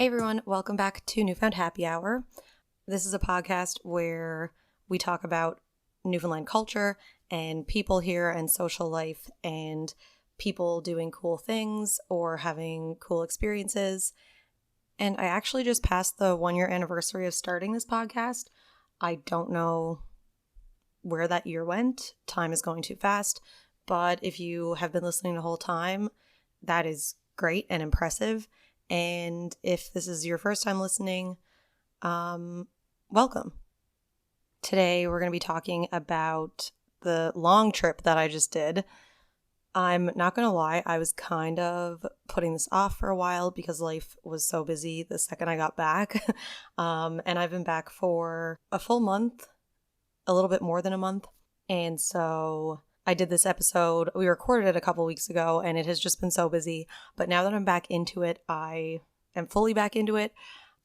Hey everyone, welcome back to Newfound Happy Hour. This is a podcast where we talk about Newfoundland culture and people here and social life and people doing cool things or having cool experiences. And I actually just passed the 1-year anniversary of starting this podcast. I don't know where that year went. Time is going too fast. But if you have been listening the whole time, that is great and impressive. And if this is your first time listening, welcome. Today we're going to be talking about the long trip that I just did. I'm not going to lie, I was kind of putting this off for a while because life was so busy the second I got back. And I've been back for a full month, a little bit more than a month. And so I did this episode, we recorded it a couple weeks ago, and it has just been so busy. But now that I'm back into it, I am fully back into it.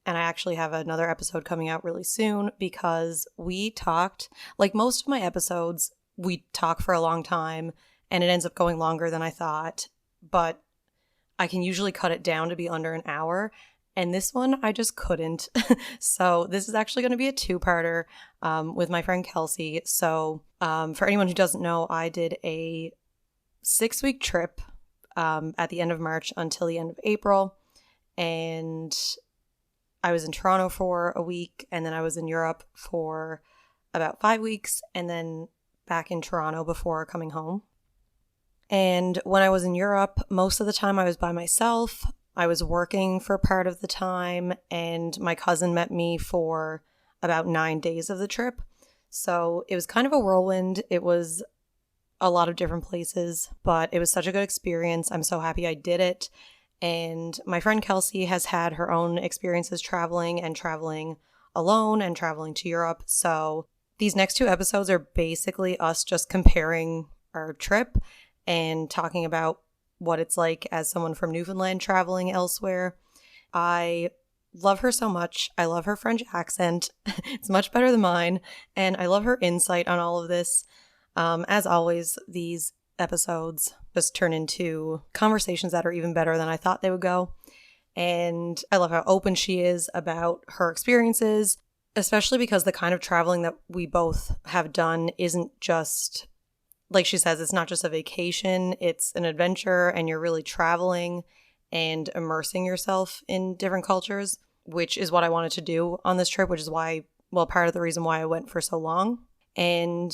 And I actually have another episode coming out really soon because we talked, like most of my episodes, we talk for a long time and it ends up going longer than I thought. But I can usually cut it down to be under an hour. And this one, I just couldn't. So this is actually going to be a two-parter with my friend Kelsey. So for anyone who doesn't know, I did a 6-week trip at the end of March until the end of April. And I was in Toronto for a week, and then I was in Europe for about 5 weeks, and then back in Toronto before coming home. And when I was in Europe, most of the time I was by myself. I was working for part of the time, and my cousin met me for about 9 days of the trip. So it was kind of a whirlwind. It was a lot of different places, but it was such a good experience. I'm so happy I did it. And my friend Kelsey has had her own experiences traveling and traveling alone and traveling to Europe. So these next 2 episodes are basically us just comparing our trip and talking about what it's like as someone from Newfoundland traveling elsewhere. I love her so much. I love her French accent. It's much better than mine. And I love her insight on all of this. As always, these episodes just turn into conversations that are even better than I thought they would go. And I love how open she is about her experiences, especially because the kind of traveling that we both have done isn't just, like she says, it's not just a vacation, it's an adventure, and you're really traveling and immersing yourself in different cultures, which is what I wanted to do on this trip, which is why, well, part of the reason why I went for so long. And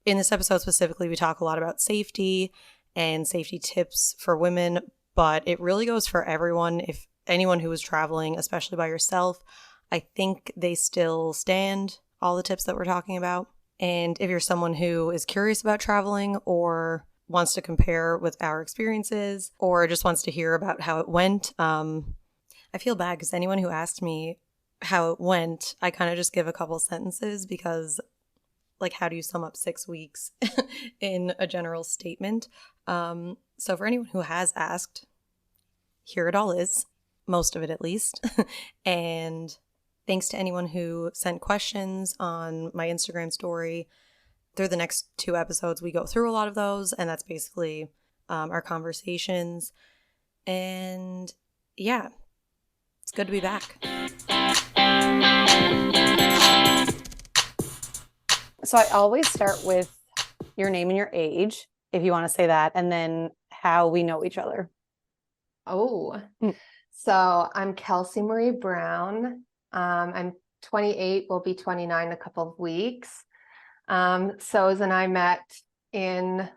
in this episode specifically, we talk a lot about safety and safety tips for women, but it really goes for everyone. If anyone who is traveling, especially by yourself, I think they still stand all the tips that we're talking about. And if you're someone who is curious about traveling or wants to compare with our experiences or just wants to hear about how it went, I feel bad because anyone who asked me how it went, I kind of just give a couple sentences because, like, how do you sum up 6 weeks in a general statement? So for anyone who has asked, here it all is, most of it at least. And thanks to anyone who sent questions on my Instagram story. Through the next 2 episodes, we go through a lot of those, and that's basically our conversations. And yeah, it's good to be back. So I always start with your name and your age, if you want to say that, and then how we know each other. So I'm Kelsey Marie Brown. I'm 28, will be 29 in a couple of weeks. Soz and I met in,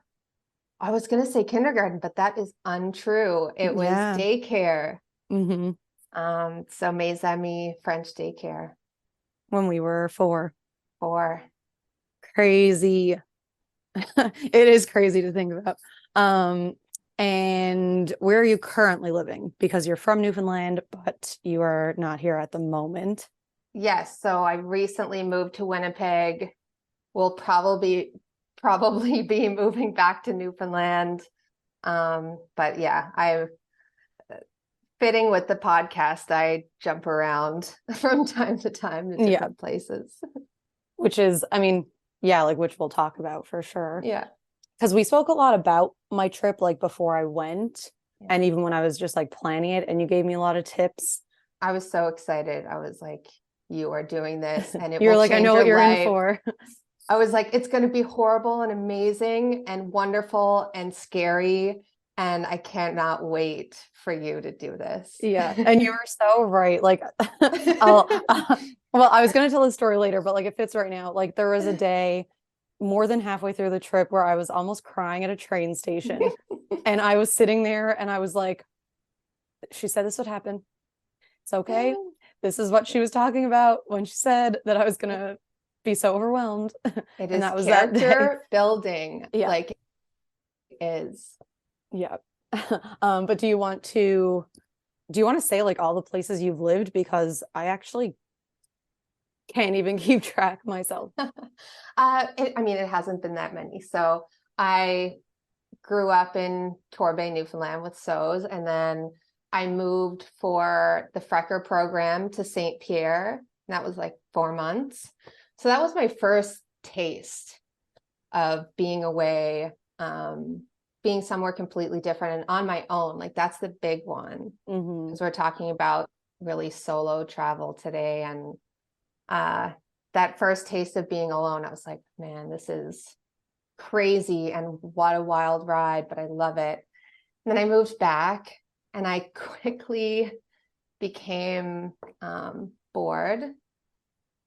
I was going to say kindergarten, but that is untrue. It was daycare. Mm-hmm. So Mes Amis French daycare. When we were 4. 4. Crazy. It is crazy to think about. And where are you currently living? Because you're from Newfoundland, but you are not here at the moment. Yes. So I recently moved to Winnipeg. We'll probably be moving back to Newfoundland. But yeah, I'm fitting with the podcast. I jump around from time to time to different places. Which is, I mean, yeah, like which we'll talk about for sure. Yeah. Because we spoke a lot about my trip, like before I went, and even when I was just like planning it, and you gave me a lot of tips I was so excited. I was like, you are doing this and it You're will like, I change know what your you're in life. for. I was like, it's going to be horrible and amazing and wonderful and scary. And I cannot wait for you to do this. Yeah. And you were so right. Like, well, I was going to tell the story later, but like it fits right now. Like there was a day more than halfway through the trip where I was almost crying at a train station. And I was sitting there and I was like, she said this would happen. It's okay. This is what she was talking about when she said that I was going to be so overwhelmed. It And is that was that day. character building, Yeah. like it is. Yeah. But do you want to say like all the places you've lived? Because I actually can't even keep track myself. I mean, it hasn't been that many. So I grew up in Torbay, Newfoundland with So's, and then I moved for the Frecker program to St. Pierre. And that was like 4 months. So that was my first taste of being away, being somewhere completely different and on my own. Like that's the big one, because we're talking about really solo travel today. And that first taste of being alone, I was like, man, this is crazy and what a wild ride, but I love it. And then I moved back and I quickly became bored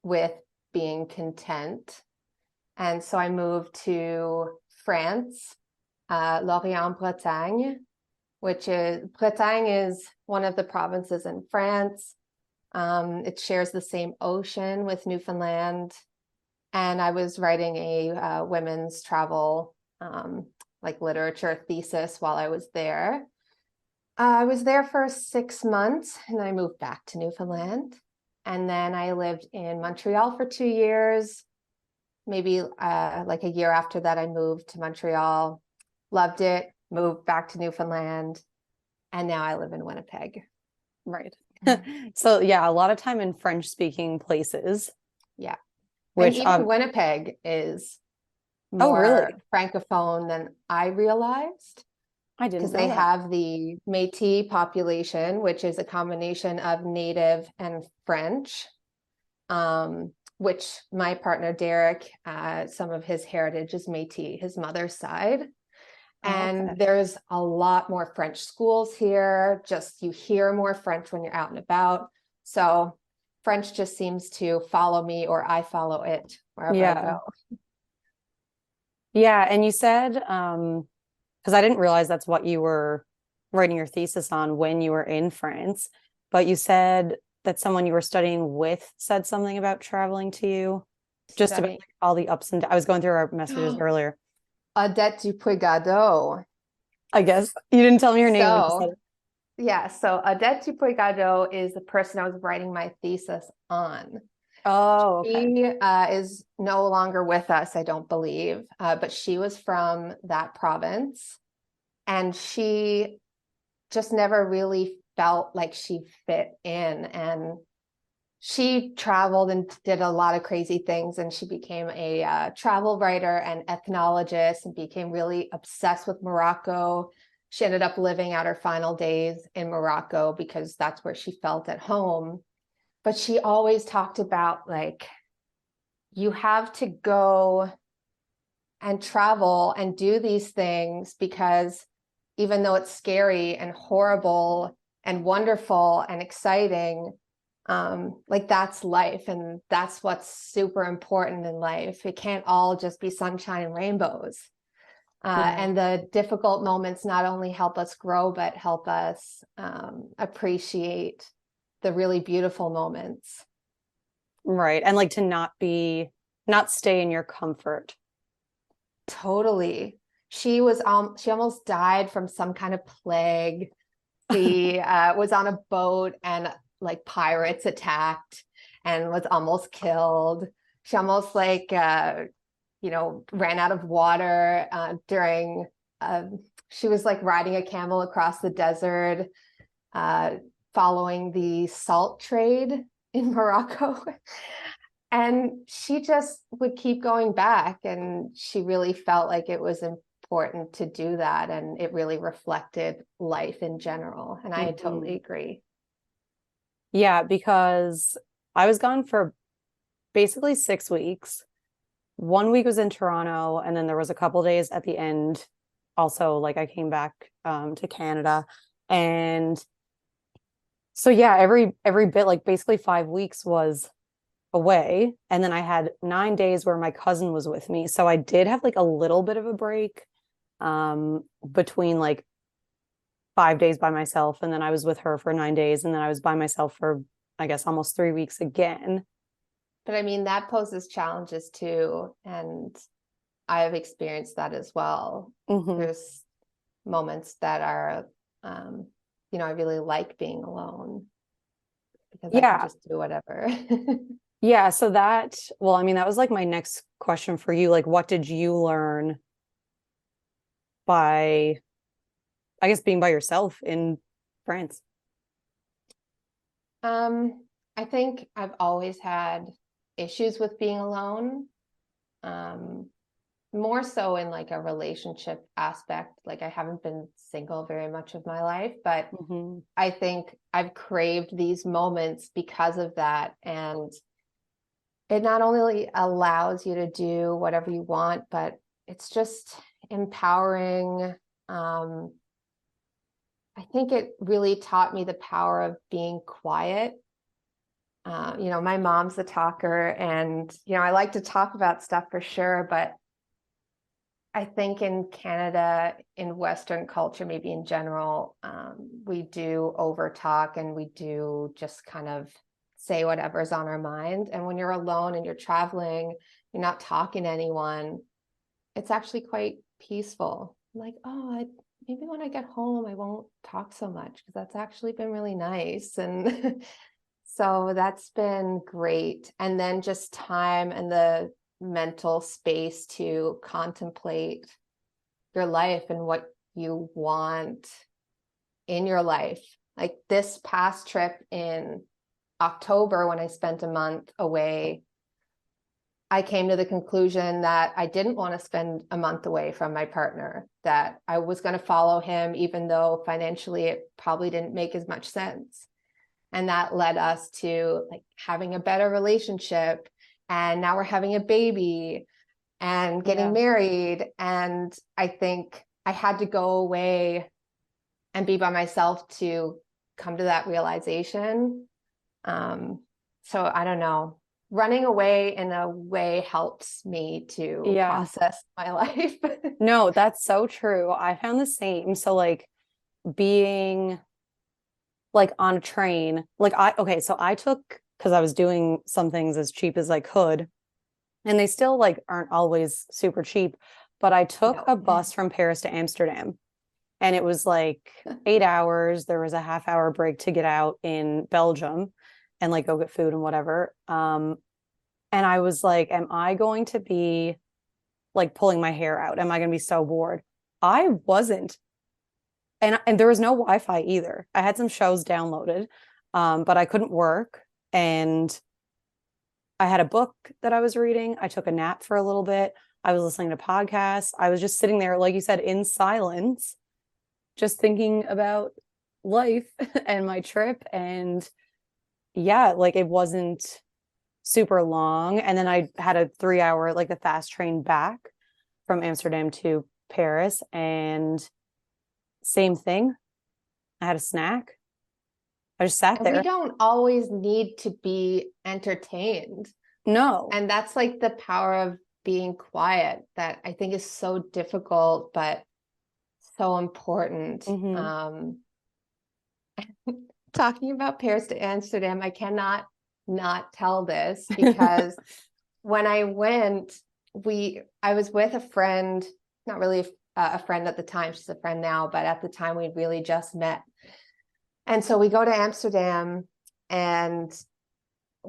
with being content. And so I moved to France, Lorient-Bretagne, which is, Bretagne is one of the provinces in France. It shares the same ocean with Newfoundland. And I was writing a women's travel, like literature thesis while I was there. I was there for 6 months and then I moved back to Newfoundland. And then I lived in Montreal for 2 years. Maybe like a year after that, I moved to Montreal, loved it, moved back to Newfoundland, and now I live in Winnipeg. Right. So yeah, a lot of time in French speaking places. Yeah. And Which even Winnipeg is oh really? more francophone than I realized, I didn't because know they that. have the Métis population, which is a combination of Native and French, which my partner Derek, some of his heritage is Métis, his mother's side. And Okay. there's a lot more French schools here. Just you hear more French when you're out and about. So French just seems to follow me or I follow it wherever I Yeah. go. Yeah. And you said, because I didn't realize that's what you were writing your thesis on when you were in France, but you said that someone you were studying with said something about traveling to you, just about Study. like all the ups and downs. I was going through our messages earlier. Odette Dupuy-Gado. I guess you didn't tell me your name when you said So, it. yeah, so Odette Dupuy-Gado is the person I was writing my thesis on. Oh, okay. She is no longer with us, I don't believe, but she was from that province. And she just never really felt like she fit in. And she traveled and did a lot of crazy things. And she became a travel writer and ethnologist and became really obsessed with Morocco. She ended up living out her final days in Morocco because that's where she felt at home. But she always talked about like, you have to go and travel and do these things because even though it's scary and horrible and wonderful and exciting, like that's life and that's what's super important in life. It can't all just be sunshine and rainbows. Right. And the difficult moments not only help us grow, but help us appreciate the really beautiful moments. Right. And like to not stay in your comfort. Totally. She almost died from some kind of plague. She was on a boat and like pirates attacked and was almost killed. She almost like ran out of water during she was like riding a camel across the desert following the salt trade in Morocco. And she just would keep going back. And she really felt like it was important to do that. And it really reflected life in general. And I Mhm. totally agree. Yeah, because I was gone for basically 6 weeks. 1 week was in Toronto, and then there was a couple days at the end. Also, like I came back to Canada. And so yeah, every bit, like basically 5 weeks was away. And then I had 9 days where my cousin was with me. So I did have like a little bit of a break between like 5 days by myself, and then I was with her for 9 days, and then I was by myself for, I guess, almost 3 weeks again. But I mean, that poses challenges too. And I have experienced that as well. Hmm. There's moments that are, I really like being alone because I can Yeah. just do whatever. Yeah. So that, well, I mean, that was like my next question for you. Like, what did you learn by, I guess, being by yourself in France? I think I've always had issues with being alone. Um, More so in like a relationship aspect. Like I haven't been single very much of my life, but Hmm. I think I've craved these moments because of that. And it not only allows you to do whatever you want, but it's just empowering. Um, I think it really taught me the power of being quiet. My mom's a talker, and I like to talk about stuff for sure, but I think in Canada, in Western culture, maybe in general, we do over talk and we do just kind of say whatever's on our mind. And when you're alone and you're traveling, you're not talking to anyone, it's actually quite peaceful. Like, maybe when I get home, I won't talk so much because that's actually been really nice. And so that's been great. And then just time and the mental space to contemplate your life and what you want in your life. Like this past trip in October, when I spent a month away, I came to the conclusion that I didn't want to spend a month away from my partner, that I was going to follow him, even though financially it probably didn't make as much sense. And that led us to like having a better relationship. And now we're having a baby and getting Yeah. married. And I think I had to go away and be by myself to come to that realization. So I don't know. Running away in a way helps me to Yeah. process my life. No, that's so true. I found the same. So like being like on a train, like okay, so I took, because I was doing some things as cheap as I could, and they still like aren't always super cheap, but I took No. a bus from Paris to Amsterdam, and it was like 8 hours. There was a half-hour break to get out in Belgium and like go get food and whatever. And I was like, am I going to be like pulling my hair out? Am I going to be so bored? I wasn't. And there was no Wi-Fi either. I had some shows downloaded, but I couldn't work. And I had a book that I was reading. I took a nap for a little bit. I was listening to podcasts. I was just sitting there, like you said, in silence, just thinking about life and my trip. And yeah, like it wasn't super long. And then I had a 3 hour, like the fast train back from Amsterdam to Paris. And same thing. I had a snack. I just sat And we there. don't always need to be entertained. No. And that's like the power of being quiet that I think is so difficult, but so important. Hmm. Talking about Paris to Amsterdam, I cannot not tell this because when I went, I was with a friend, not really a friend at the time, she's a friend now, but at the time we'd really just met. And so we go to Amsterdam and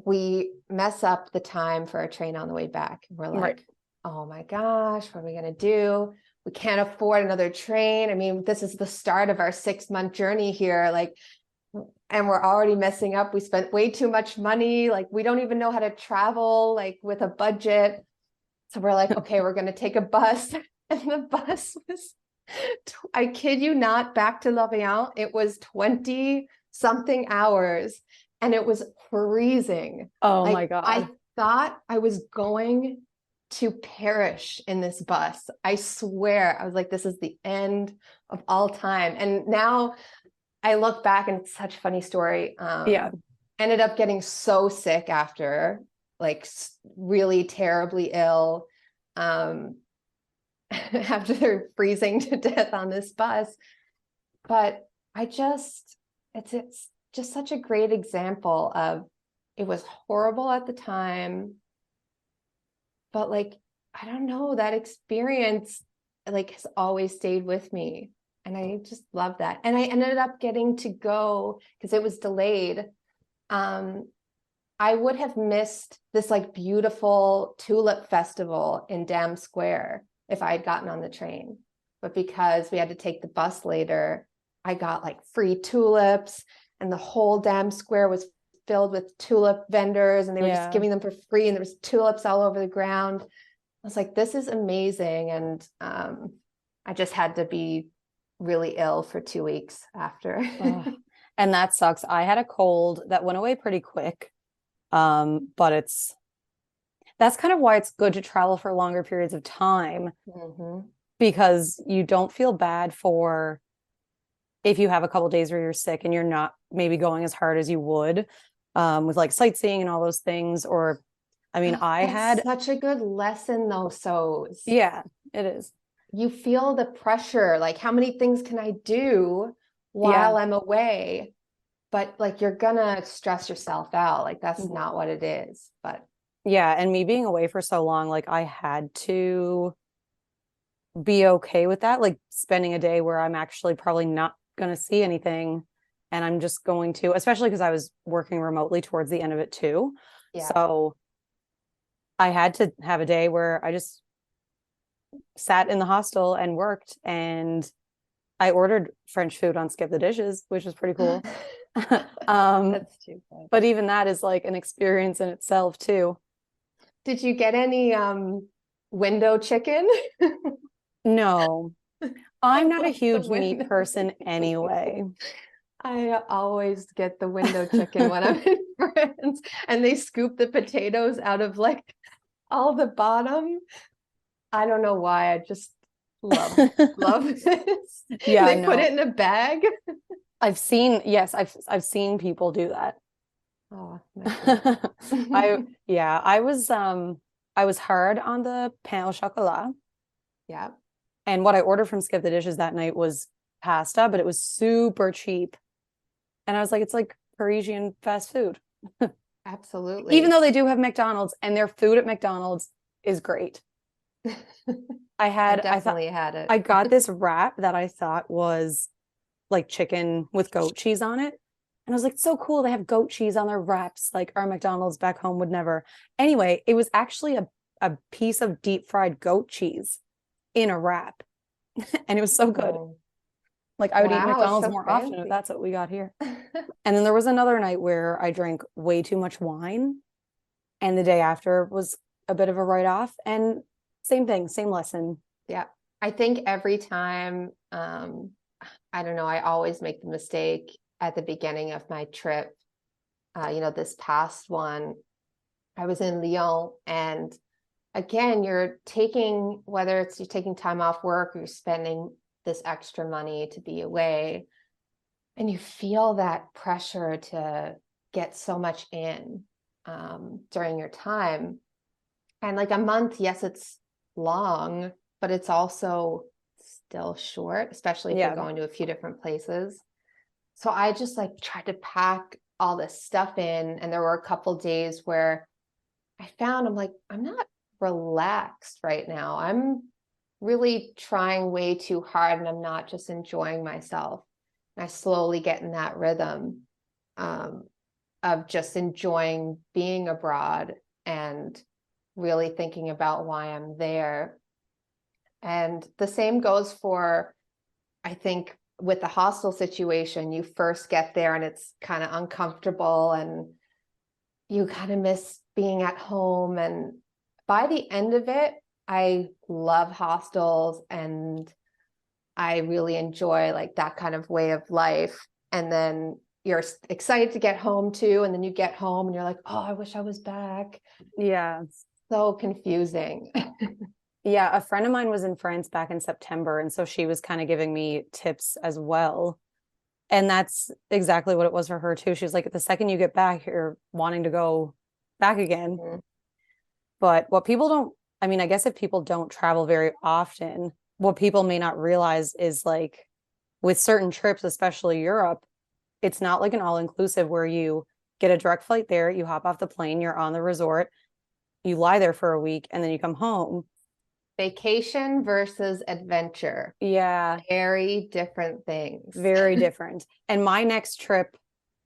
we mess up the time for a train on the way back. We're Right. like, oh my gosh, what are we going to do? We can't afford another train. I mean, this is the start of our 6-month journey here. Like, and we're already messing up. We spent way too much money. Like, we don't even know how to travel, like with a budget. So we're like, okay, we're going to take a bus. And the bus was, I kid you not, back to L'Orient. It was 20 something hours. and it was freezing. Oh my Like I God. thought I was going to perish in this bus. I swear. I was like, this is the end of all time. And now I look back and it's such a funny story. Yeah. Ended up getting so sick after, like really terribly ill. After freezing to death on this bus. But it's just such a great example of, it was horrible at the time, but like, I don't know, that experience like has always stayed with me. And I just love that. And I ended up getting to go because it was delayed. I would have missed this like beautiful tulip festival in Dam Square if I had gotten on the train. But because we had to take the bus later, I got like free tulips, and the whole Dam Square was filled with tulip vendors, and they were just giving them for free, and there was tulips all over the ground. I was like, this is amazing. And I just had to be really ill for 2 weeks after. And that sucks. I had a cold that went away pretty quick. But that's kind of why it's good to travel for longer periods of time, because you don't feel bad for if you have a couple days where you're sick and you're not maybe going as hard as you would with like sightseeing and all those things. Or I mean, I had such a good lesson though. So yeah, it is. You feel the pressure, like how many things can I do while I'm away? But like you're gonna stress yourself out. Like that's not what it is. But yeah, and me being away for so long, like I had to be okay with that, like spending a day where I'm actually probably not gonna see anything, and I'm just going to, especially because I was working remotely towards the end of it too. yeah. So I had to have a day where I just sat in the hostel and worked, and I ordered French food on Skip the Dishes, which was pretty cool. That's too funny. But even that is like an experience in itself too. Did you get any window chicken? No, I'm not a huge meat person anyway. I always get the window chicken when I'm in France, and they scoop the potatoes out of like all the bottom. I don't know why. I just love this. Yeah, They put it in a bag. I've seen people do that. Oh, I was hard on the pain au chocolat. Yeah. And what I ordered from Skip the Dishes that night was pasta, but it was super cheap. And I was like, it's like Parisian fast food. Absolutely. Even though they do have McDonald's, and their food at McDonald's is great. I definitely had it. I got this wrap that I thought was like chicken with goat cheese on it. And I was like, so cool. They have goat cheese on their wraps. Like our McDonald's back home would never. Anyway, it was actually a piece of deep fried goat cheese in a wrap. And it was so good. Oh. Like I would eat McDonald's so more fancy. often if that's what we got here. And then there was another night where I drank way too much wine. And the day after was a bit of a write-off. And same thing, same lesson. Yeah. I think every time, I don't know, I always make the mistake at the beginning of my trip. This past one, I was in Lyon, and again, whether it's you're taking time off work or you're spending this extra money to be away, and you feel that pressure to get so much in during your time. And like a month, yes, it's long, but it's also still short, especially if you're going to a few different places. So I just like tried to pack all this stuff in. And there were a couple days where I'm like, I'm not relaxed right now. I'm really trying way too hard, and I'm not just enjoying myself. And I slowly get in that rhythm of just enjoying being abroad and really thinking about why I'm there. And the same goes for, I think, with the hostel situation. You first get there and it's kind of uncomfortable and you kind of miss being at home. And by the end of it, I love hostels and I really enjoy like that kind of way of life. And then, you're excited to get home too. And then you get home and you're like, oh, I wish I was back. Yeah. So confusing. Yeah. A friend of mine was in France back in September. And so she was kind of giving me tips as well. And that's exactly what it was for her too. She was like, the second you get back, you're wanting to go back again. Mm-hmm. But what people don't, I mean, I guess if people don't travel very often, what people may not realize is like with certain trips, especially Europe, it's not like an all-inclusive where you get a direct flight there, you hop off the plane, you're on the resort, you lie there for a week, and then you come home. Vacation versus adventure. Yeah. Very different things. Very different. And my next trip,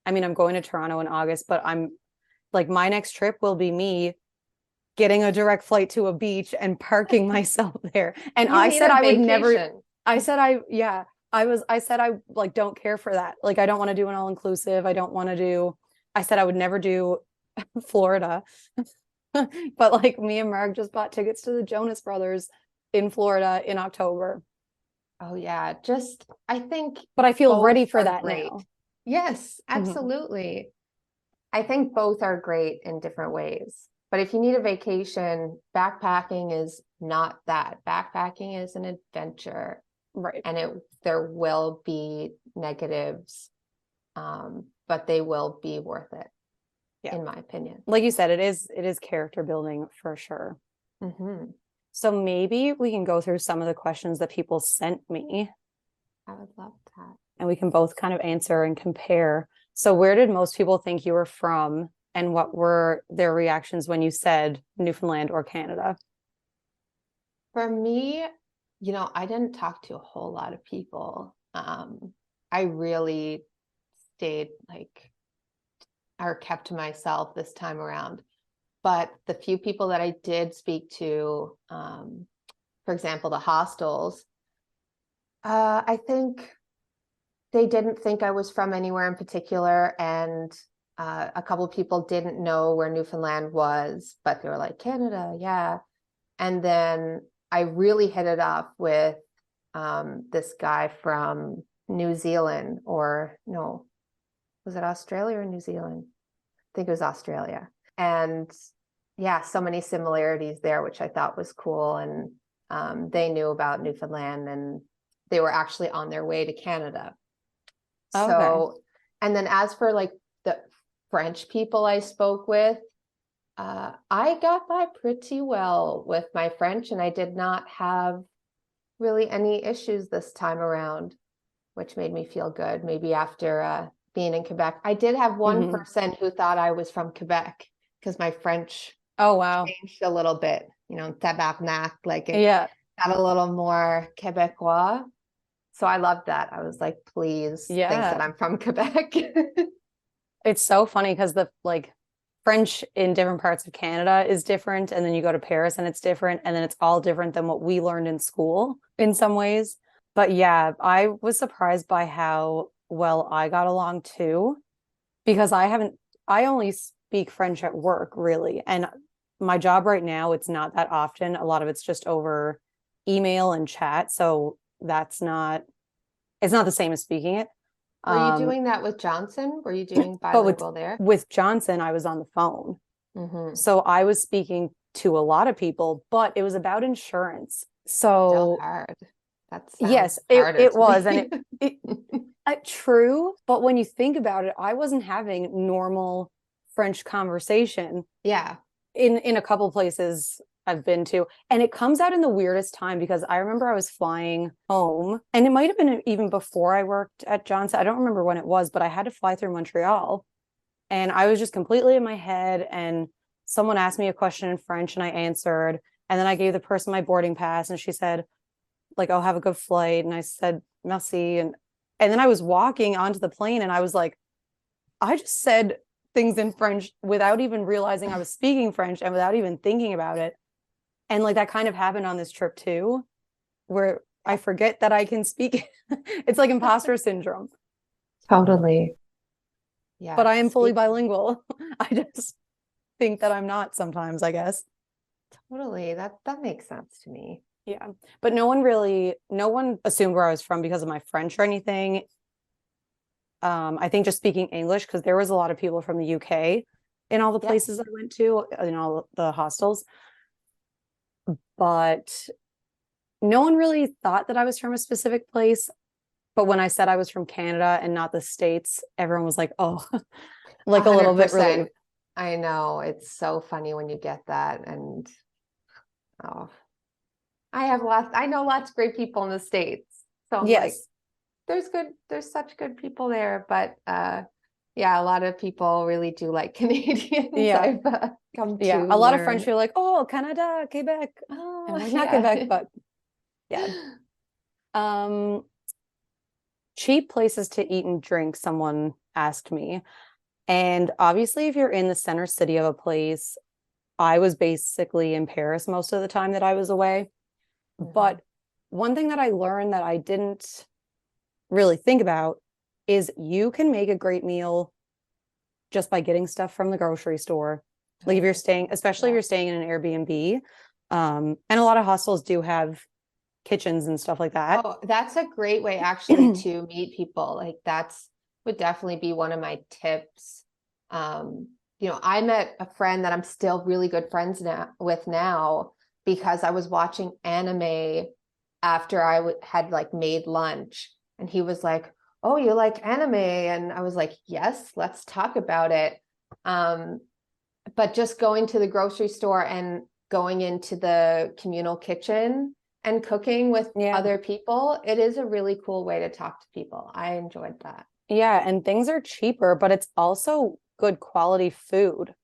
I mean, I'm going to Toronto in August, but I'm like, my next trip will be me getting a direct flight to a beach and parking myself there. And I said I would never, I said I like don't care for that. Like I don't want to do an all-inclusive. I said I would never do Florida. But like me and Mark just bought tickets to the Jonas Brothers in Florida in October. Oh yeah, but I feel ready for that great. now. Yes, absolutely. I think both are great in different ways. But if you need a vacation, backpacking is not that. Backpacking is an adventure. Right. And there will be negatives, but they will be worth it, in my opinion. Like you said, it is character building for sure. Mm-hmm. So maybe we can go through some of the questions that people sent me. I would love that. And we can both kind of answer and compare. So where did most people think you were from? And what were their reactions when you said Newfoundland or Canada? For me, I didn't talk to a whole lot of people. I really stayed kept to myself this time around. But the few people that I did speak to, for example, the hostels, I think they didn't think I was from anywhere in particular. And a couple of people didn't know where Newfoundland was, but they were like, Canada, yeah. And then I really hit it off with this guy from New Zealand, or no, was it Australia or New Zealand? I think it was Australia. And yeah, so many similarities there, which I thought was cool. And they knew about Newfoundland and they were actually on their way to Canada. Okay. So, and then as for like the French people I spoke with, I got by pretty well with my French, and I did not have really any issues this time around, which made me feel good. Maybe after being in Quebec, I did have one person who thought I was from Quebec because my French changed a little bit, tabarnak, like it got a little more Quebecois. So I loved that. I was like, please think that I'm from Quebec. It's so funny because the French in different parts of Canada is different. And then you go to Paris and it's different. And then it's all different than what we learned in school in some ways. But yeah, I was surprised by how well I got along too, because I only speak French at work really. And my job right now, it's not that often. A lot of it's just over email and chat. So it's not the same as speaking it. Were you doing that with Johnson? Were you doing bilingual there? With Johnson, I was on the phone. Mm-hmm. So I was speaking to a lot of people, but it was about insurance. So hard. Yes, it was. And it true. But when you think about it, I wasn't having normal French conversation. Yeah. In a couple places I've been to, and it comes out in the weirdest time, because I remember I was flying home, and it might have been even before I worked at Johnson. I don't remember when it was, but I had to fly through Montreal, and I was just completely in my head, and someone asked me a question in French and I answered, and then I gave the person my boarding pass, and she said like, "Oh, have a good flight." And I said merci, and then I was walking onto the plane and I was like, I just said things in French without even realizing I was speaking French and without even thinking about it. And like that kind of happened on this trip too, where I forget that I can speak. It's like imposter syndrome. Totally. Yeah. But I am fully bilingual. I just think that I'm not sometimes, I guess. Totally. That makes sense to me. Yeah. But no one assumed where I was from because of my French or anything. I think just speaking English, because there was a lot of people from the UK in all the Yeah. places I went to, in all the hostels. But no one really thought that I was from a specific place. But when I said I was from Canada and not the States, everyone was like, oh, like a little bit 100%. relieved. I know. It's so funny when you get that. And oh, I know lots of great people in the States. So I'm like, Yes. there's such good people there. But yeah, a lot of people really do like Canadians. Yeah. I've come Yeah. to A lot of French learn. people are like, oh, Canada, Quebec. Oh, And like, not yeah. Quebec, but yeah. Cheap places to eat and drink, someone asked me. And obviously, if you're in the center city of a place, I was basically in Paris most of the time that I was away. But one thing that I learned that I didn't really think about is you can make a great meal just by getting stuff from the grocery store. Like if you're staying, especially if you're staying in an Airbnb, and a lot of hostels do have kitchens and stuff like that. Oh, that's a great way actually to meet people. Like that's would definitely be one of my tips. I met a friend that I'm still really good friends with now because I was watching anime after I had like made lunch, and he was like, "Oh, you like anime?" And I was like, "Yes, let's talk about it." But just going to the grocery store and going into the communal kitchen and cooking with other people, it is a really cool way to talk to people. I enjoyed that. Yeah, and things are cheaper, but it's also good quality food.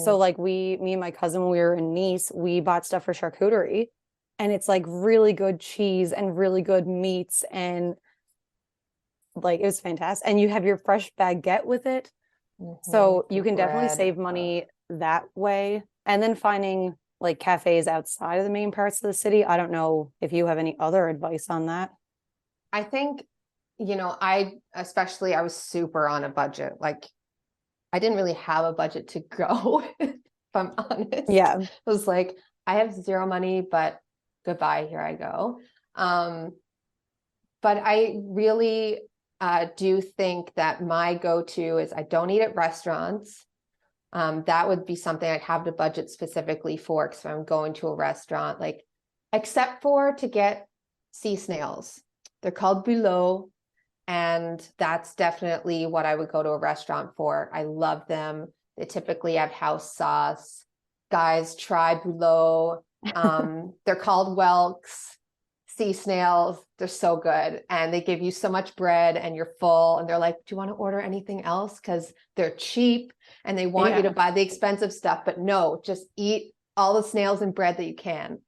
So like me and my cousin, when we were in Nice, we bought stuff for charcuterie, and it's like really good cheese and really good meats, and like it was fantastic. And you have your fresh baguette with it. So you can definitely save money that way. And then finding like cafes outside of the main parts of the city. I don't know if you have any other advice on that. I think, I was super on a budget. Like I didn't really have a budget to go, if I'm honest. Yeah. It was like, I have zero money, but goodbye, here I go. But I really do think that my go-to is I don't eat at restaurants. That would be something I'd have to budget specifically for, because I'm going to a restaurant, like, except for to get sea snails. They're called bulots, and that's definitely what I would go to a restaurant for. I love them. They typically have house sauce. Guys, try bulot. They're called whelks, sea snails. They're so good, and they give you so much bread, and you're full, and they're like, do you want to order anything else? Because they're cheap and they want you to buy the expensive stuff, but no, just eat all the snails and bread that you can.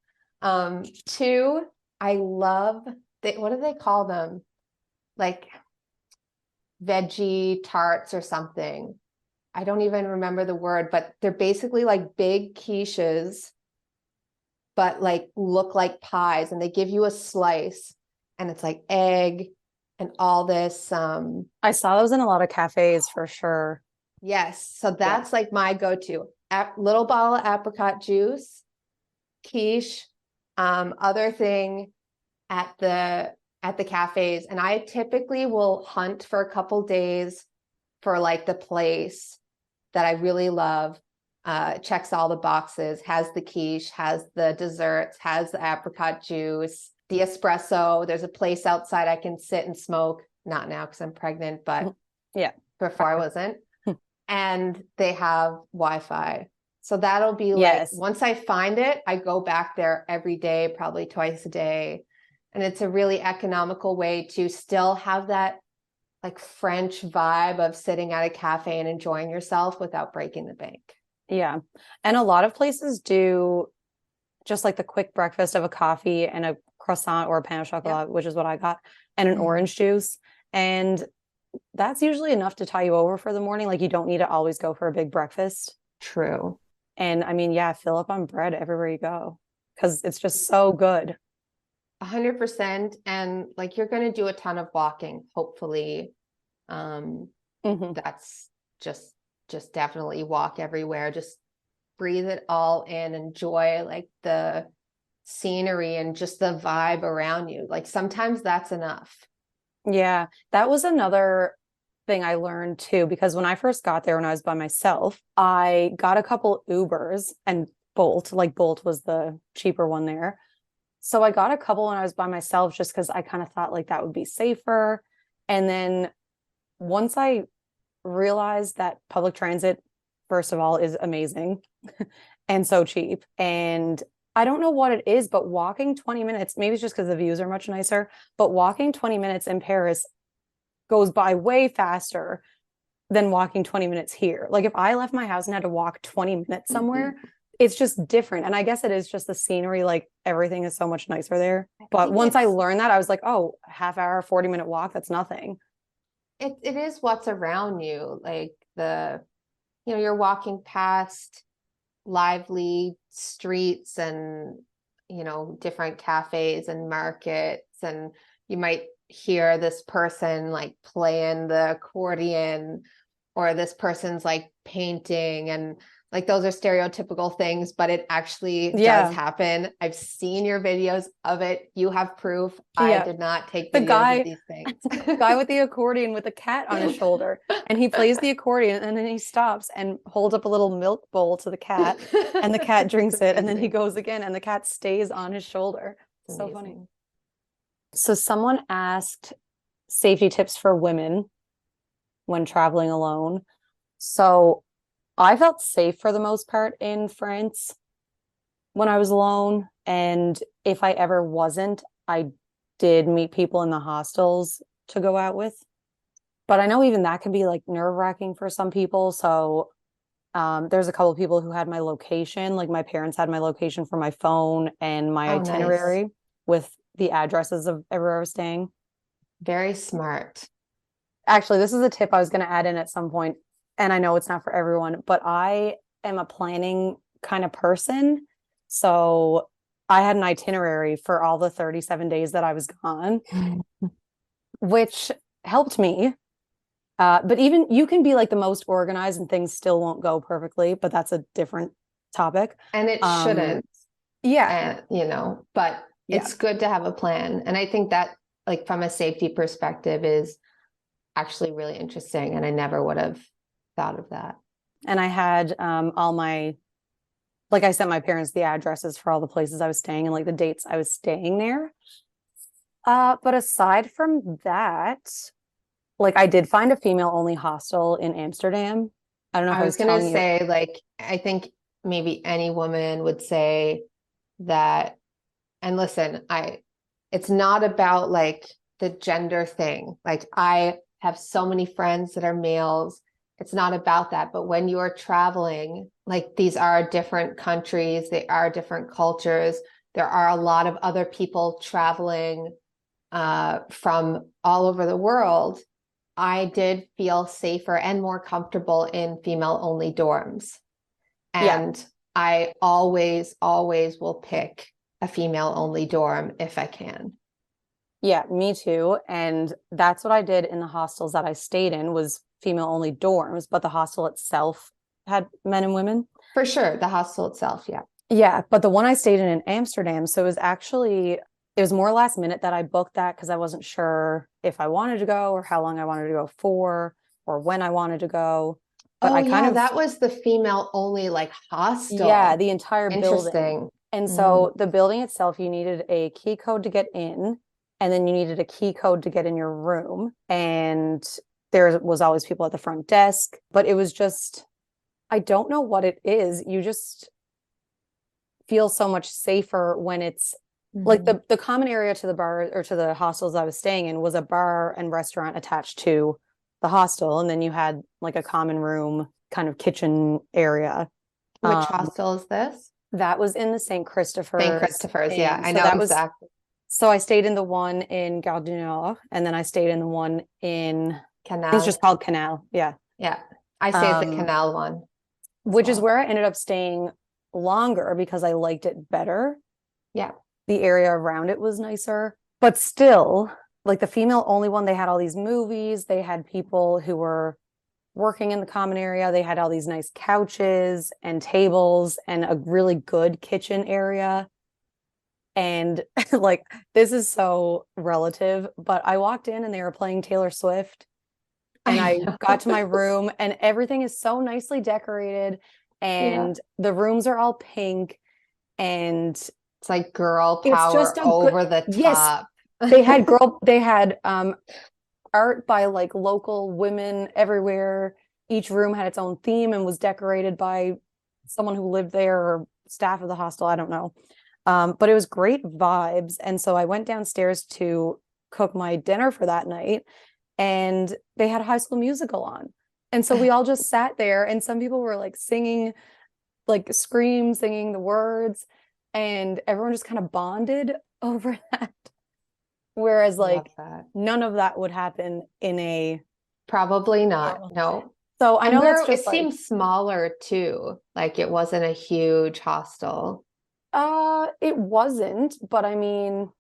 Two, I love what do they call them? Like veggie tarts or something. I don't even remember the word, but they're basically like big quiches, but like look like pies, and they give you a slice, and it's like egg and all this. I saw those in a lot of cafes for sure. Yes. So that's like my go-to. Little bottle of apricot juice, quiche, other thing at the cafes. And I typically will hunt for a couple days for like the place that I really love. Checks all the boxes, has the quiche, has the desserts, has the apricot juice, the espresso. There's a place outside I can sit and smoke. Not now because I'm pregnant, but before I wasn't. And they have Wi-Fi. So that'll be like, once I find it, I go back there every day, probably twice a day. And it's a really economical way to still have that like French vibe of sitting at a cafe and enjoying yourself without breaking the bank. Yeah. And a lot of places do just like the quick breakfast of a coffee and a croissant or a pain au chocolat, which is what I got, and an orange juice. And that's usually enough to tie you over for the morning. Like you don't need to always go for a big breakfast. True. And I mean, fill up on bread everywhere you go because it's just so good. 100%. And like you're going to do a ton of walking, hopefully. That's just definitely walk everywhere. Just breathe it all in, enjoy like the scenery and just the vibe around you. Like sometimes that's enough. Yeah, that was another thing I learned too, because when I first got there, when I was by myself, I got a couple Ubers and Bolt, like Bolt was the cheaper one there. So I got a couple when I was by myself just because I kind of thought like that would be safer. And then once I realized that public transit, first of all, is amazing and so cheap. And I don't know what it is, but walking 20 minutes, maybe it's just because the views are much nicer, but walking 20 minutes in Paris goes by way faster than walking 20 minutes here. Like if I left my house and had to walk 20 minutes somewhere, it's just different. And I guess it is just the scenery, like everything is so much nicer there. But once I learned that, I was like, oh, half hour, 40-minute walk, that's nothing. It is what's around you. Like you're walking past lively streets and, different cafes and markets, and you might hear this person like playing the accordion, or this person's like painting, and like those are stereotypical things, but it actually does happen. I've seen your videos of it. You have proof. I did not take videos of these things. The guy with the accordion with a cat on his shoulder, and he plays the accordion and then he stops and holds up a little milk bowl to the cat, and the cat drinks it, and then he goes again and the cat stays on his shoulder. So funny. So someone asked safety tips for women when traveling alone. So I felt safe for the most part in France when I was alone. And if I ever wasn't, I did meet people in the hostels to go out with. But I know even that can be like nerve-wracking for some people. So there's a couple of people who had my location. Like my parents had my location for my phone and my itinerary with the addresses of everywhere I was staying. Very smart. Actually, this is a tip I was going to add in at some point. And I know it's not for everyone, but I am a planning kind of person. So I had an itinerary for all the 37 days that I was gone, which helped me. But even you can be like the most organized and things still won't go perfectly, but that's a different topic. And it shouldn't. Yeah. And, but it's good to have a plan. And I think that like from a safety perspective is actually really interesting. And I never would have thought of that. And I had all my, like I sent my parents the addresses for all the places I was staying and like the dates I was staying there. But aside from that, like I did find a female only hostel in Amsterdam. I don't know if I was going to say, like, I think maybe any woman would say that, and listen, it's not about like the gender thing. Like I have so many friends that are males. It's not about that. But when you're traveling, like these are different countries, they are different cultures. There are a lot of other people traveling from all over the world. I did feel safer and more comfortable in female only dorms. And I always will pick a female only dorm if I can. Yeah, me too. And that's what I did in the hostels that I stayed in was female only dorms, but the hostel itself had men and women. For sure. The hostel itself. Yeah. Yeah. But the one I stayed in Amsterdam. So it was more last minute that I booked that because I wasn't sure if I wanted to go or how long I wanted to go for or when I wanted to go. But that was the female only like hostel. Yeah. The entire Interesting. building. And so the building itself, you needed a key code to get in. And then you needed a key code to get in your room. And there was always people at the front desk. But it was just, I don't know what it is. You just feel so much safer when it's like the common area to the bar or to the hostels I was staying in was a bar and restaurant attached to the hostel. And then you had like a common room kind of kitchen area. Which hostel is this? That was in the St. Christopher's. St. Christopher's, yeah. I know exactly. So I stayed in the one in Gare du Nord, and then I stayed in the one in Canal. It's just called Canal. Yeah. Yeah. I stayed at the Canal one. Which is where I ended up staying longer because I liked it better. Yeah. The area around it was nicer. But still, like the female only one, they had all these movies. They had people who were working in the common area. They had all these nice couches and tables and a really good kitchen area. And like, this is so relative, but I walked in and they were playing Taylor Swift. And I know. got to my room and everything is so nicely decorated and the rooms are all pink and It's like girl it's power just a good, over the yes, top. they had art by like local women everywhere. Each room had its own theme and was decorated by someone who lived there or staff of the hostel. I don't know. But it was great vibes. And so I went downstairs to cook my dinner for that night and they had High School Musical on. And so we all just sat there and some people were like singing, like singing the words, and everyone just kind of bonded over that. Whereas like none of that would happen in a probably not. No. So I know that's it just like, seems smaller too. Like it wasn't a huge hostel. It wasn't, but I mean,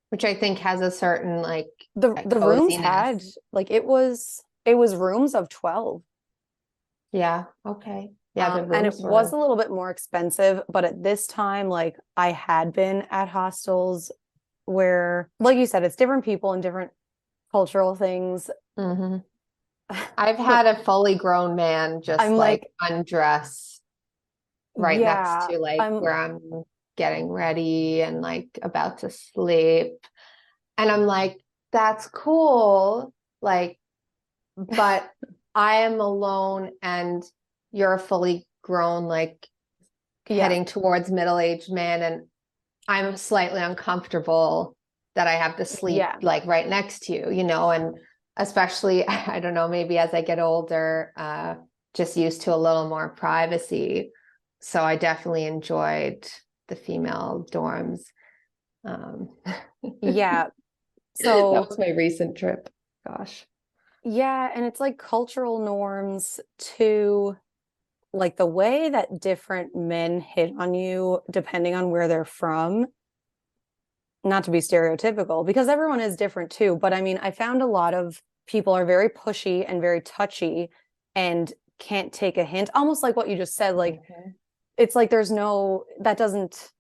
which I think has a certain like the rooms coziness. had like it was rooms of 12. Yeah. Okay. Yeah. And it was a little bit more expensive, but at this time, like I had been at hostels where, like you said, it's different people and different cultural things. Mm-hmm. I've had a fully grown man just I'm like undress right next to like I'm where I'm getting ready and like about to sleep. And I'm like, that's cool. Like, but I am alone and you're a fully grown, like heading towards middle-aged man. And I'm slightly uncomfortable that I have to sleep like right next to you, you know, and especially, I don't know, maybe as I get older, just used to a little more privacy. So I definitely enjoyed the female dorms. Yeah. So that was my recent trip. Gosh. Yeah, and it's like cultural norms too, like the way that different men hit on you depending on where they're from. Not to be stereotypical, because everyone is different too, but I mean, I found a lot of people are very pushy and very touchy and can't take a hint, almost like what you just said. Like, it's like there's no, that doesn't,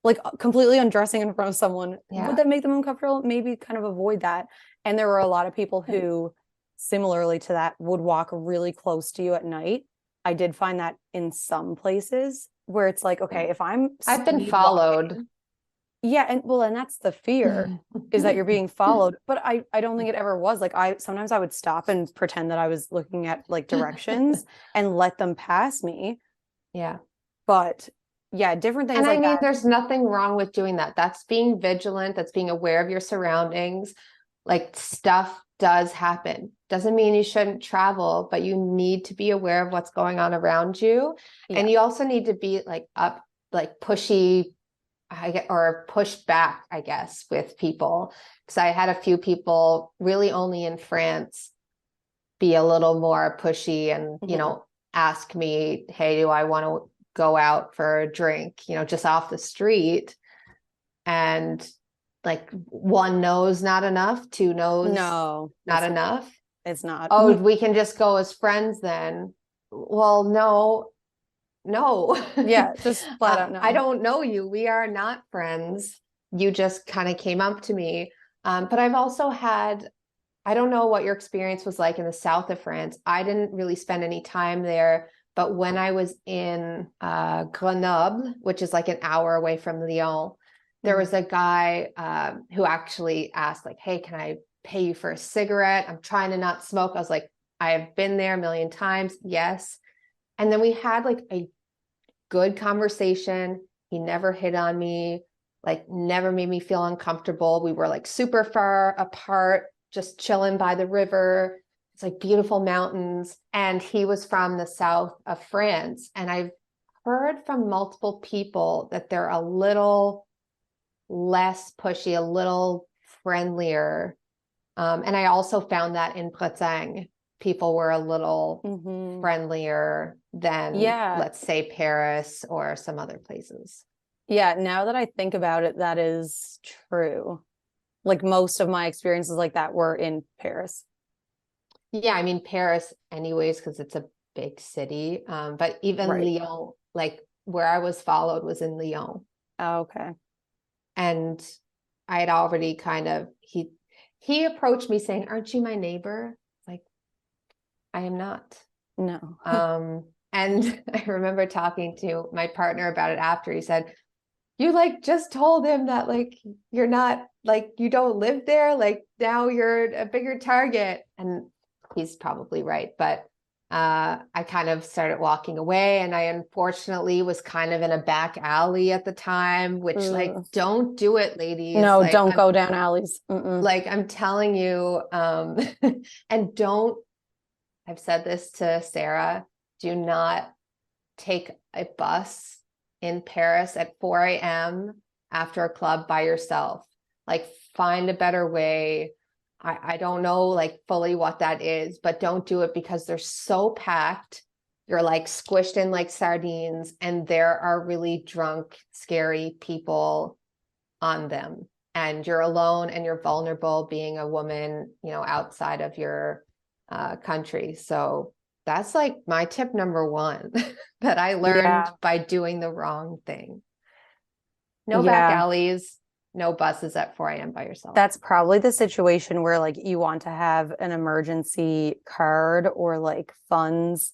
like completely undressing in front of someone, would that make them uncomfortable? Maybe kind of avoid that. And there were a lot of people who, similarly to that, would walk really close to you at night. I did find that in some places where it's like, okay, if I've been followed. Yeah, and well, and that's the fear is that you're being followed. But I don't think it ever was. Like sometimes I would stop and pretend that I was looking at like directions and let them pass me. Yeah. But yeah, different things and like I mean, that. there's nothing wrong with doing that. That's being vigilant. That's being aware of your surroundings. Like stuff does happen. Doesn't mean you shouldn't travel, but you need to be aware of what's going on around you. Yeah. And you also need to be like pushy, or push back, I guess, with people. Because I had a few people really only in France be a little more pushy and, you know, ask me, hey, do I want to go out for a drink, you know, just off the street? And like, one no's not enough, two no's not enough. It's not. Oh, we can just go as friends then. Well, no. Yeah, just flat out no. I don't know you. We are not friends. You just kind of came up to me. But I've also had, I don't know what your experience was like in the south of France. I didn't really spend any time there. But when I was in Grenoble, which is like an hour away from Lyon, there was a guy who actually asked like, hey, can I pay you for a cigarette? I'm trying to not smoke. I was like, I have been there a million times. Yes. And then we had like a good conversation. He never hit on me, like never made me feel uncomfortable. We were like super far apart, just chilling by the river. It's like beautiful mountains. And he was from the south of France. And I've heard from multiple people that they're a little less pushy, a little friendlier. And I also found that in Bretagne, people were a little friendlier than, let's say, Paris or some other places. Yeah, now that I think about it, that is true. Like most of my experiences like that were in Paris. Yeah, I mean, Paris anyways, because it's a big city. But even Lyon, like where I was followed was in Lyon. Oh, okay. And I had already kind of, he approached me saying, aren't you my neighbor? Like, I am not. No. And I remember talking to my partner about it after. He said, you like just told him that like you're not like you don't live there, like now you're a bigger target. And he's probably right. But I kind of started walking away, and I unfortunately was kind of in a back alley at the time, which like don't do it, ladies. No, like, don't go down alleys. Like I'm telling you, and don't, I've said this to Sarah, do not take a bus in Paris at 4 a.m. after a club by yourself. Like find a better way. I don't know like fully what that is, but don't do it because they're so packed. You're like squished in like sardines, and there are really drunk, scary people on them. And you're alone and you're vulnerable being a woman, outside of your country. So that's like my tip number one that I learned by doing the wrong thing. No back alleys, no buses at 4 a.m. by yourself. That's probably the situation where like you want to have an emergency card or like funds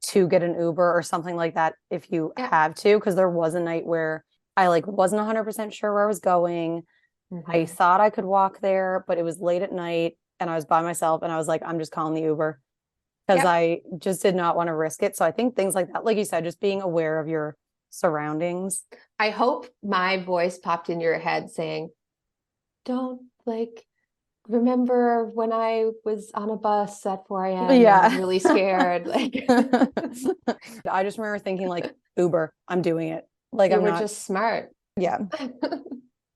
to get an Uber or something like that if you have to. Because there was a night where I like wasn't 100% sure where I was going. I thought I could walk there, but it was late at night and I was by myself, and I was like, I'm just calling the Uber because I just did not want to risk it. So I think things like that, like you said, just being aware of your surroundings. I hope my voice popped in your head saying, don't like remember when I was on a bus at 4 a.m. and I was really scared. Like I just remember thinking like Uber, I'm doing it. Like you were just smart. Yeah.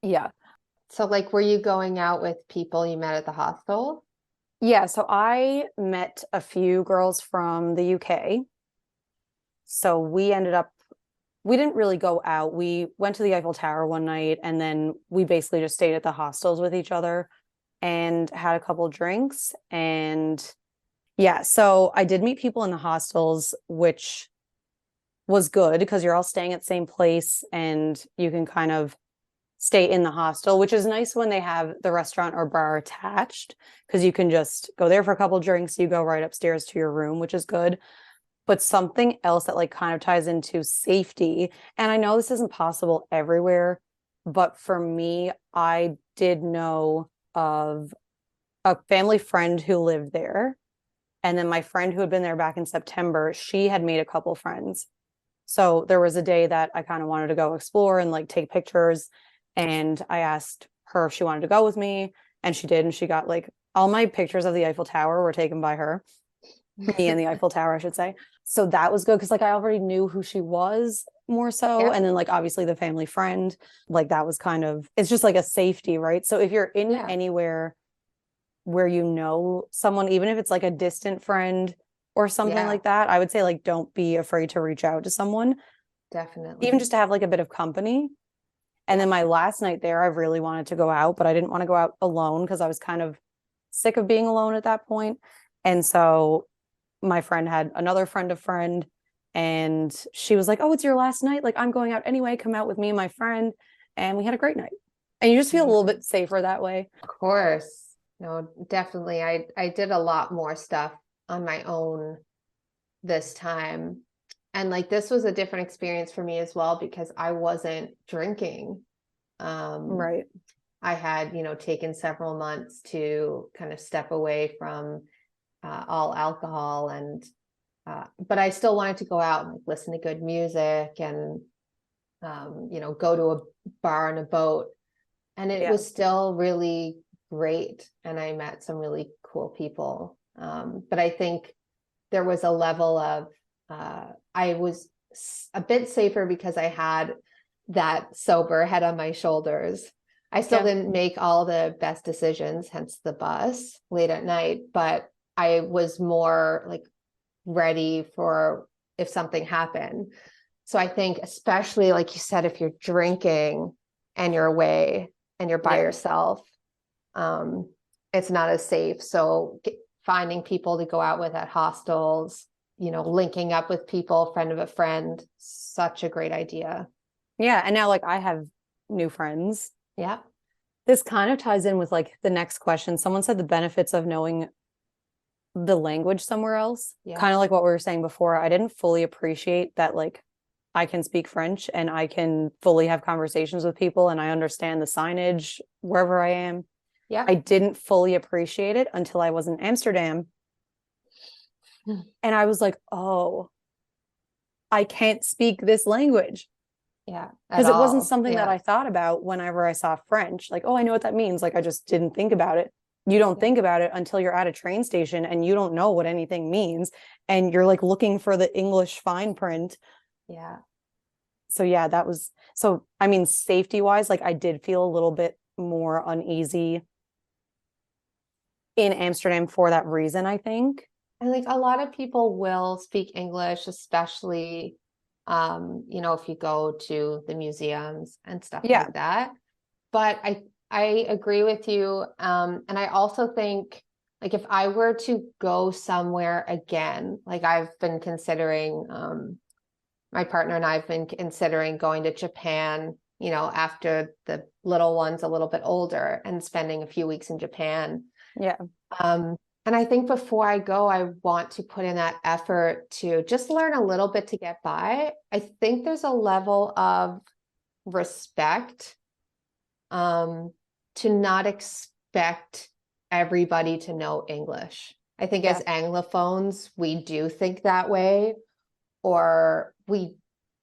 Yeah. So like, were you going out with people you met at the hostel? Yeah. So I met a few girls from the UK. So we didn't really go out. We went to the Eiffel Tower one night, and then we basically just stayed at the hostels with each other and had a couple drinks. And yeah, so I did meet people in the hostels, which was good because you're all staying at the same place and you can kind of stay in the hostel, which is nice when they have the restaurant or bar attached because you can just go there for a couple drinks. You go right upstairs to your room, which is good. But something else that like kind of ties into safety, and I know this isn't possible everywhere, but for me, I did know of a family friend who lived there. And then my friend who had been there back in September, she had made a couple friends. So there was a day that I kind of wanted to go explore and like take pictures. And I asked her if she wanted to go with me, and she did. And she got like all my pictures of the Eiffel Tower were taken by her. Me and the Eiffel Tower, I should say. So that was good because like I already knew who she was more so. And then like obviously the family friend, like that was kind of, it's just like a safety, right? So if you're in anywhere where you know someone, even if it's like a distant friend or something like that, I would say like don't be afraid to reach out to someone. Definitely. Even just to have like a bit of company. And then my last night there, I really wanted to go out, but I didn't want to go out alone because I was kind of sick of being alone at that point. And so my friend had another friend of friend, and she was like, oh, it's your last night. Like, I'm going out anyway. Come out with me and my friend. And we had a great night. And you just feel a little bit safer that way. Of course. No, definitely. I did a lot more stuff on my own this time. And like, this was a different experience for me as well, because I wasn't drinking. Right. I had, taken several months to kind of step away from all alcohol, and but I still wanted to go out and like listen to good music and go to a bar on a boat, and it was still really great, and I met some really cool people, but I think there was a level of I was a bit safer because I had that sober head on my shoulders. I still didn't make all the best decisions, hence the bus late at night, but I was more like ready for if something happened. So I think, especially like you said, if you're drinking and you're away and you're by yourself, it's not as safe. So finding people to go out with at hostels, linking up with people, friend of a friend, such a great idea. Yeah. And now like I have new friends. Yeah. This kind of ties in with like the next question. Someone said the benefits of knowing the language somewhere else. Yeah. Kind of like what we were saying before. I didn't fully appreciate that, like, I can speak French and I can fully have conversations with people and I understand the signage wherever I am. Yeah. I didn't fully appreciate it until I was in Amsterdam. And I was like, oh, I can't speak this language. Yeah. Because it wasn't all. something Yeah. that I thought about whenever I saw French. Like, oh, I know what that means. Like, I just didn't think about it. You don't think about it until you're at a train station and you don't know what anything means. And you're like looking for the English fine print. Yeah. So yeah, that was, so I mean, safety wise, like I did feel a little bit more uneasy in Amsterdam for that reason, I think. And like a lot of people will speak English, especially if you go to the museums and stuff like that. But I agree with you. And I also think, like, if I were to go somewhere again, like I've been considering, my partner and I have been considering going to Japan, after the little one's a little bit older, and spending a few weeks in Japan. Yeah. And I think before I go, I want to put in that effort to just learn a little bit to get by. I think there's a level of respect, to not expect everybody to know English. I think as Anglophones, we do think that way, or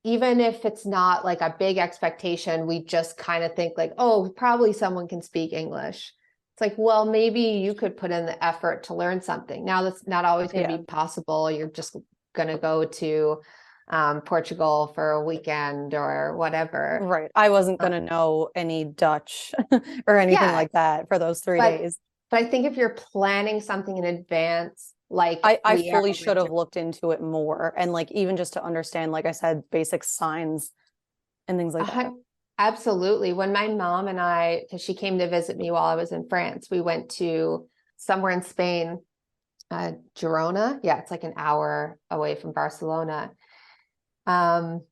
even if it's not like a big expectation, we just kind of think like, oh, probably someone can speak English. It's like, well, maybe you could put in the effort to learn something. Now that's not always going to be possible. You're just going to go to Portugal for a weekend or whatever. Right. I wasn't going to know any Dutch or anything like that for those 3 days. But I think if you're planning something in advance, like I fully should have looked into it more. And like, even just to understand, like I said, basic signs and things like that. Absolutely. When my mom and I, because she came to visit me while I was in France, we went to somewhere in Spain, Girona. Yeah, it's like an hour away from Barcelona,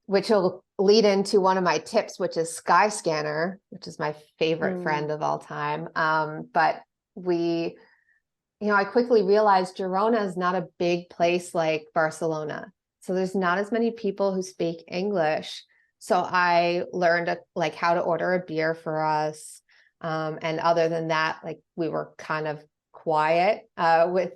which will lead into one of my tips, which is Skyscanner, which is my favorite friend of all time. But I quickly realized Girona is not a big place like Barcelona. So there's not as many people who speak English. So I learned like how to order a beer for us. And other than that, like we were kind of quiet with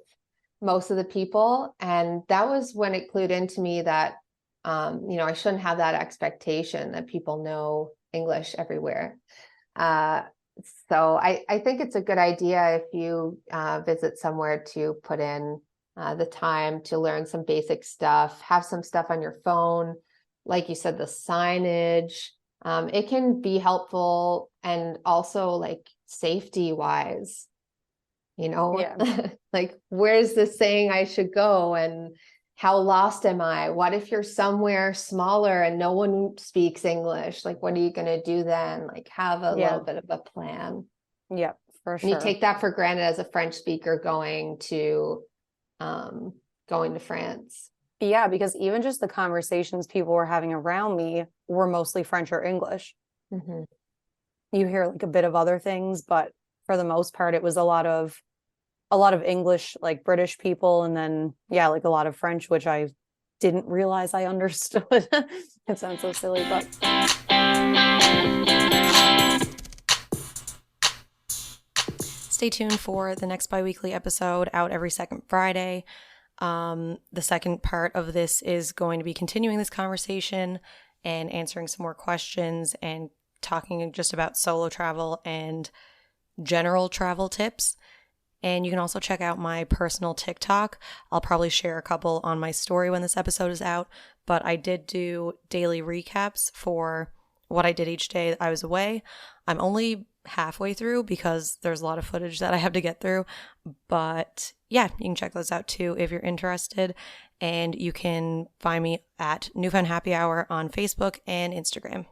most of the people. And that was when it clued into me that, I shouldn't have that expectation that people know English everywhere. So I think it's a good idea if you visit somewhere to put in the time to learn some basic stuff, have some stuff on your phone. Like you said, the signage, it can be helpful, and also like safety wise, like where's this saying I should go, and how lost am I? What if you're somewhere smaller and no one speaks English? Like, what are you going to do then? Like, have a little bit of a plan. Yeah, for sure. And you take that for granted as a French speaker going to France. Yeah, because even just the conversations people were having around me were mostly French or English. Mm-hmm. You hear like a bit of other things, but for the most part, it was a lot of English, like British people, and then like a lot of French, which I didn't realize I understood. It sounds so silly, but stay tuned for the next bi-weekly episode, out every second Friday. The second part of this is going to be continuing this conversation and answering some more questions and talking just about solo travel and general travel tips. And you can also check out my personal TikTok. I'll probably share a couple on my story when this episode is out, but I did do daily recaps for what I did each day I was away. I'm only halfway through because there's a lot of footage that I have to get through, but yeah, you can check those out too if you're interested. And you can find me at Newfound Happy Hour on Facebook and Instagram.